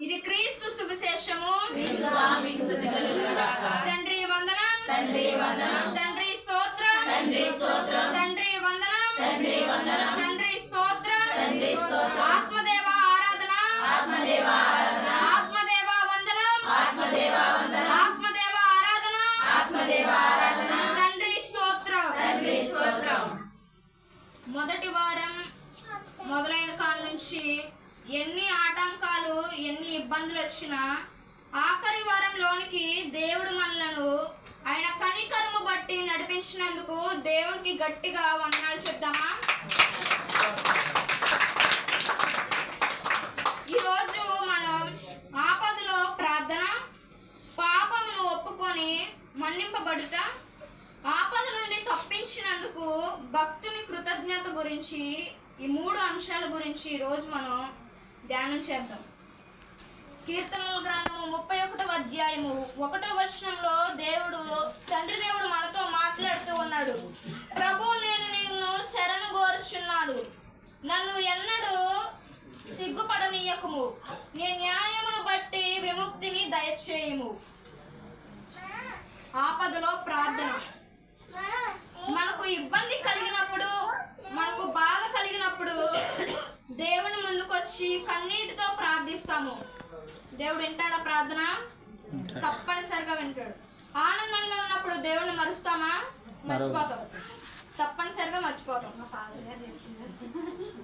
ఇది క్రీస్తు సువిశేషము. తండ్రి వందనం, తండ్రి స్తోత్రం, తండ్రి వందనం, తండ్రి స్తోత్రం, ఆత్మదేవ ఆరాధన, ఆత్మదేవ వందనం, ఆత్మదేవ ఆరాధన, తండ్రి స్తోత్రం. మొదటి వారం మొదలైన కాల నుంచి ఎన్ని ఆటంకాలు, ఎన్ని ఇబ్బందులు వచ్చినా ఆఖరి వారంలోనికి దేవుడు మనలను ఆయన కనికరము బట్టి నడిపించినందుకు దేవునికి గట్టిగా వందనాలు చెప్దామా? ఈరోజు మనం ఆపదలో ప్రార్థన, పాపమును ఒప్పుకొని మన్నింపబడుట, ఆపద నుండి తప్పించినందుకు భక్తుని కృతజ్ఞత గురించి, ఈ 3 అంశాల గురించి ఈరోజు మనం ధ్యానం చేద్దాం. కీర్తనల గ్రంథము 31వ అధ్యాయము 1వ వచనంలో తండ్రి దేవుడు మనతో మాట్లాడుతూ ఉన్నాడు. ప్రభు, నేను నిన్ను శరణు కోరుచున్నాను, నన్ను ఎన్నడూ సిగ్గుపడనీయకుము, నీ న్యాయమును బట్టి విముక్తిని దయచేయము. ఆపదలో ప్రార్థన. మనకు ఇబ్బంది కలిగినప్పుడు, మనకు బాధ కలిగినప్పుడు దేవుని ముందుకొచ్చి కన్నీటితో ప్రార్థిస్తాము. దేవుడు వింటాడా ప్రార్థన? తప్పనిసరిగా వింటాడు. ఆనందంగా ఉన్నప్పుడు దేవుని మరుస్తామా? మర్చిపోతాం. తప్పనిసరిగా మర్చిపోతాం.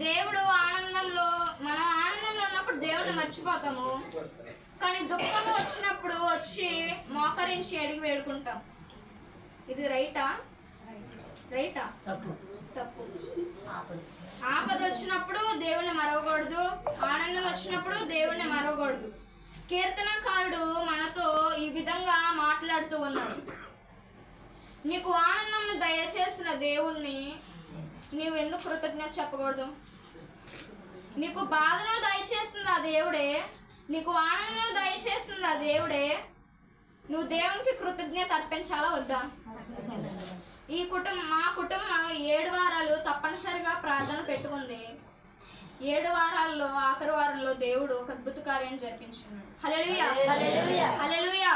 దేవుడు మనం ఆనందంలో ఉన్నప్పుడు దేవుని మర్చిపోతాము. కానీ దుఃఖం వచ్చినప్పుడు వచ్చి మోకరించి అడిగి వేడుకుంటాం. ఇది రైటా? తప్పు. ఆపద వచ్చినప్పుడు దేవుణ్ణి మరవకూడదు, ఆనందం వచ్చినప్పుడు దేవుణ్ణి మరవకూడదు. కీర్తనకారుడు మనతో ఈ విధంగా మాట్లాడుతూ ఉన్నాడు. నీకు ఆనందం దయచేసిన దేవుణ్ణి నీవు ఎందుకు కృతజ్ఞత చెప్పకూడదు? నీకు బాధను దయచేస్తుంది ఆ దేవుడే, నీకు ఆనందం దయచేస్తుంది ఆ దేవుడే. నువ్వు దేవునికి కృతజ్ఞత అర్పించాలా వద్దా? మా కుటుంబం 7 వారాలు తప్పనిసరిగా ప్రార్థన పెట్టుకుంది. 7 వారాల్లో ఆఖరి వారంలో దేవుడు ఒక అద్భుత కార్యం జరిపించున్నాడు. హల్లెలూయా, హల్లెలూయా, హల్లెలూయా.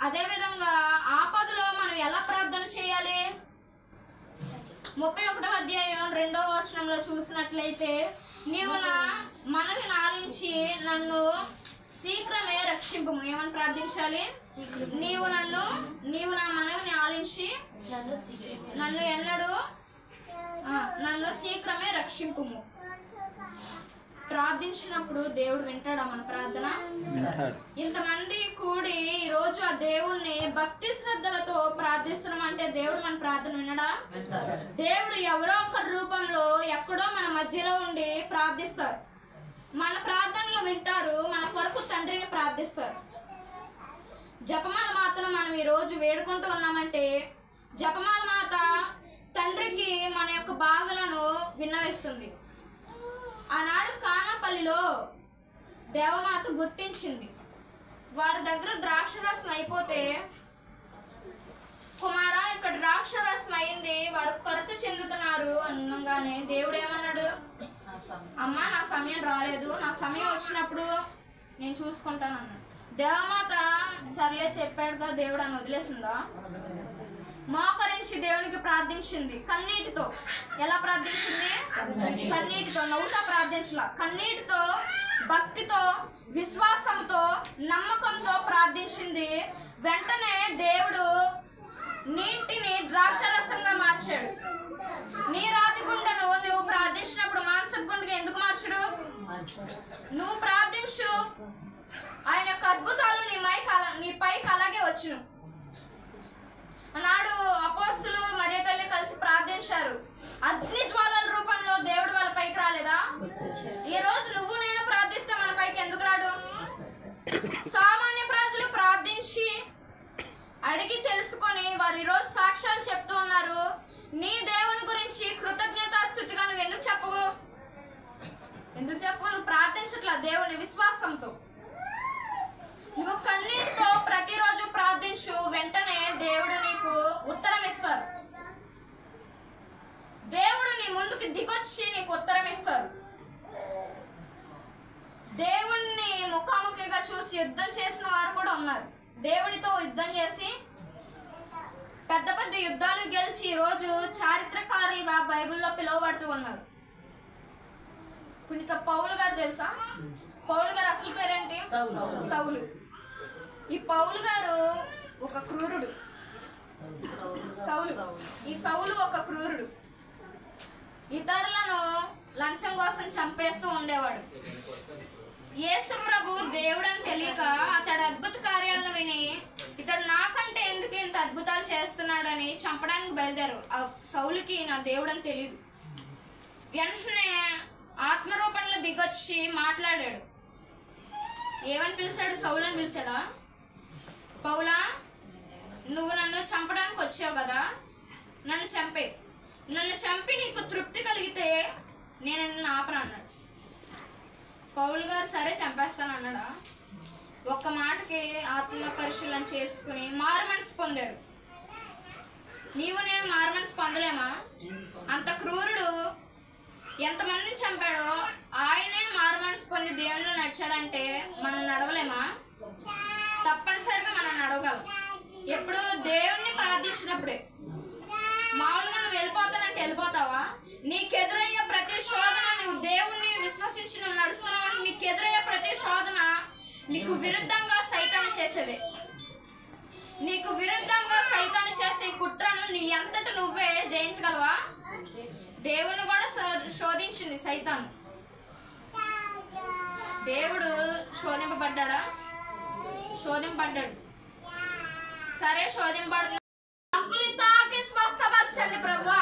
అదే విధంగా ఆపదలో మనం ఎలా ప్రార్థన చేయాలి? 31వ అధ్యాయం 2వ వచనంలో చూసినట్లయితే, నీవు నా మనవి ఆలించి నన్ను శీఘ్రమే రక్షింపుము. ఏమని ప్రార్థించాలి? నీవు నా మనవిని ఆలించి నన్ను శీఘ్రమే రక్షింపుము. ప్రార్థించినప్పుడు దేవుడు వింటాడా మన ప్రార్థన? ఇంతమంది కూడి ఈరోజు ఆ దేవుణ్ణి భక్తి శ్రద్ధలతో ప్రార్థిస్తున్నామంటే దేవుడు మన ప్రార్థన వినడా? దేవుడు ఎవరో ఒకరి రూపంలో ఎక్కడో మన మధ్యలో ఉండి ప్రార్థిస్తారు. మన ప్రార్థనలు వింటారు, మన కొరకు తండ్రిని ప్రార్థిస్తారు. జపమాల మాతను మనం ఈరోజు వేడుకుంటూ ఉన్నామంటే, జపమాల మాత తండ్రికి మన యొక్క బాధలను విన్నవిస్తుంది. ఆనాడు కానాపల్లిలో దేవమాత గుర్తించింది. వారి దగ్గర ద్రాక్షరసం అయిపోతే, కుమారా ఇక్కడ ద్రాక్షరసం అయింది, వారు కొరత చెందుతున్నారు అనగానే దేవుడు ఏమన్నాడు? అమ్మా, నా సమయం రాలేదు, నా సమయం వచ్చినప్పుడు నేను చూసుకుంటాను అన్నాడు. దేవమాత సర్లే చెప్పాడుగా దేవుడు అని వదిలేసిందా? మోకరించి దేవునికి ప్రార్థించింది కన్నీటితో. ఎలా ప్రార్థించింది? కన్నీటితో, నవ్వుతా ప్రార్థించలా. కన్నీటితో, భక్తితో, విశ్వాసంతో, నమ్మకంతో ప్రార్థించింది. వెంటనే దేవుడు నీటిని ద్రాక్షరసంగా మార్చాడు. నీ రాతి గుండెను నువ్వు ప్రార్థించినప్పుడు మానసపు గుండెగా ఎందుకు మార్చడు? నువ్వు ప్రార్థించు, ఆయన యొక్క అద్భుతాలు నీ పైకి అలాగే వచ్చును. ఆనాడు అపోస్తులు మరియ తల్లి కలిసి ప్రార్థించారు. అగ్ని జ్వాలల రూపంలో దేవుడు వాళ్ళ పైకి రాలేదా? ఈ రోజు నువ్వు నేను ప్రార్థిస్తే మన పైకి ఎందుకు రాడు? సామాన్య ప్రజలు ప్రార్థించి అడిగి తెలుసుకొని వారు ఈరోజు సాక్ష్యాలు చెప్తూ ఉన్నారు. నీ దేవుని గురించి కృతజ్ఞతాస్తుతిగా నువ్వు ఎందుకు చెప్పవు? నువ్వు ప్రార్థించట్లా దేవుని విశ్వాసంతో. నువ్వు కన్నీటితో ప్రతిరోజు ప్రార్థించు, వెంటనే దేవుడు నీకు ఉత్తరం ఇస్తారు. దేవుడు నీ ముందుకు దిగొచ్చి నీకు ఉత్తరం ఇస్తారు. దేవుణ్ణి ముఖాముఖిగా చూసి యుద్ధం చేసిన వారు కూడా ఉన్నారు. దేవునితో యుద్ధం చేసి పెద్ద పెద్ద యుద్ధాలు గెలిచి ఈరోజు చారిత్రకారులుగా బైబిల్లో పిలువబడుతూ ఉన్నారు. పునీత పౌలు గారు తెలుసా? పౌలు గారు అసలు పేరేంటి? సౌలు. ఈ పౌలు గారు ఒక క్రూరుడు. ఈ సౌలు ఒక క్రూరుడు. ఇతరులను లంచం కోసం చంపేస్తూ ఉండేవాడు. యేసు ప్రభు దేవుడని తెలియక అతడు అద్భుత కార్యాలను విని ఇతడు నాకంటే ఎందుకు ఇంత అద్భుతాలు చేస్తున్నాడని చంపడానికి బయలుదేరారు. ఆ సౌలుకి నా దేవుడని తెలియదు. వెంటనే ఆత్మరూపంలో దిగొచ్చి మాట్లాడాడు. ఏమని పిలిచాడు? సౌలని పిలిచాడా? పౌలా, నువ్వు నన్ను చంపడానికి వచ్చావు కదా, నన్ను చంపి నీకు తృప్తి కలిగితే నేను నిన్ను ఆపను అన్నాడు. పౌలు గారు సరే చంపేస్తాను అన్నాడా? ఒక్క మాటకి ఆత్మ పరిశీలన చేసుకుని మారు మనసు పొందాడు. నీవు నేను మారు మనసు పొందలేమా? అంత క్రూరుడు ఎంతమందిని చంపాడో ఆయనే మారు మనసు పొంది దేవునిలో నడిచాడంటే మనం నడవలేమా? తప్పనిసరిగా మనం నడవగలం. ఎప్పుడు దేవుణ్ణి ప్రార్థించినప్పుడే. మామూలుగా నువ్వు వెళ్ళిపోతానంటే వెళ్ళిపోతావా? నీకెదురయ్యే ప్రతి శోధన, నువ్వు దేవుణ్ణి విశ్వసించి నువ్వు నడుస్తున్నావు, నీకెదురయ్యే ప్రతి శోధన నీకు విరుద్ధంగా సైతాను చేసేదే. నీకు విరుద్ధంగా సైతాను చేసే కుట్రను నీ అంతట నువ్వే జయించగలవా? దేవుని కూడా శోధించింది సైతాను. దేవుడు శోధింపబడ్డాడా? శోధింపబడ్డాడు. సరే శోధింపబడుతున్నా తాకి స్వస్థపరచండి ప్రభువా.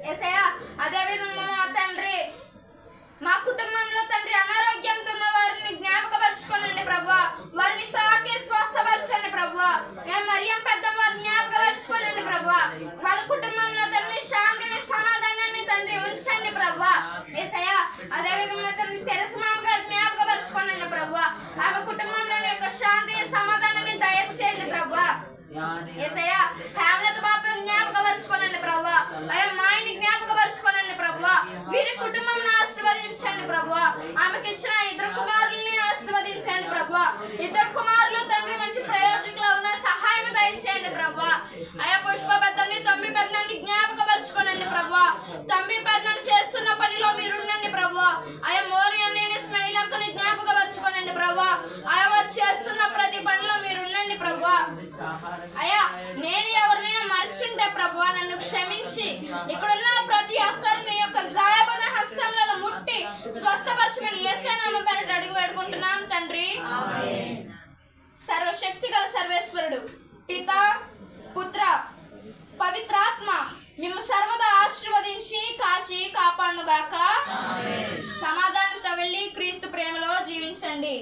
యేసయ్యా, అదేవిధంగా మా తండ్రి, మా కుటుంబంలో తండ్రి అనారోగ్యంతో ఉన్న వారిని జ్ఞాపకపరచుకోనండి ప్రభువా. వారిని తాకి స్వస్థపరచండి ప్రభువా. మేము మరియం పెద్దమ్మ వారిని జ్ఞాపకపరచుకోనండి ప్రభువా. వాళ్ళ కుటుంబంలో తండ్రి శాంతిని సమాధానాన్ని తండ్రి ఉంచండి ప్రభువా. యేసయ్యా, అదేవిధంగా తండ్రి తెరస మామ గారిని జ్ఞాపకపరచుకోనండి ప్రభువా. ఆమె కుటుంబంలోని యొక్క శాంతిని సమాధానాన్ని దయచేయండి ప్రభువా. యేసయ్యా, హేమలత బాబుని జ్ఞాపకపరచుకోనండి ప్రభువా. అయ్యా, మా ఆయన్ని జ్ఞాపకపరచుకోనండి ప్రభువా. వీరి కుటుంబాన్ని ఆశీర్వదించండి ప్రభువా. ఆమెకి ఇచ్చిన 2 కుమారుల్ని ఆశీర్వదించండి ప్రభువా. 2 కుమారులు తండ్రి మంచి ప్రయోజకులు ఉన్న సహాయం దయచేయండి ప్రభువా. అయ్యా, పుష్ప పెద్దని, తమ్మి పెద్దన్ని జ్ఞాపకపరచుకోనండి ప్రభువా. తమ్మి పెద్దన్ని చేస్తున్న పనిలో మీరుండండి ప్రభువా. అయ్యా, మోరియని స్మైలక్కని జ్ఞాపకపరచుకోనండి ప్రభువా. అయ్యా, వారు చేస్తున్న ప్రతి పనిలో మీరుండండి ప్రభువా. అయ్యా, నేను ఎవరినైనా మర్చుంటే ప్రభువా నన్ను క్షమించి ఇక్కడున్న ప్రతి ఒక్కరిని యొక్క గాయపడిన హస్తంలో ముట్టి స్వస్థపరచమని యేసయ్య నామమున పేరిట అడిగి వేడుకుంటున్నాం తండ్రి. సర్వశక్తి గల సర్వేశ్వరుడు పితా, పుత్ర, పవిత్రాత్మ మేము సర్వదా ఆశీర్వదించి కాచి కాపాడుగాక. సమాధానంతో వెళ్ళి క్రీస్తు ప్రేమలో జీవించండి.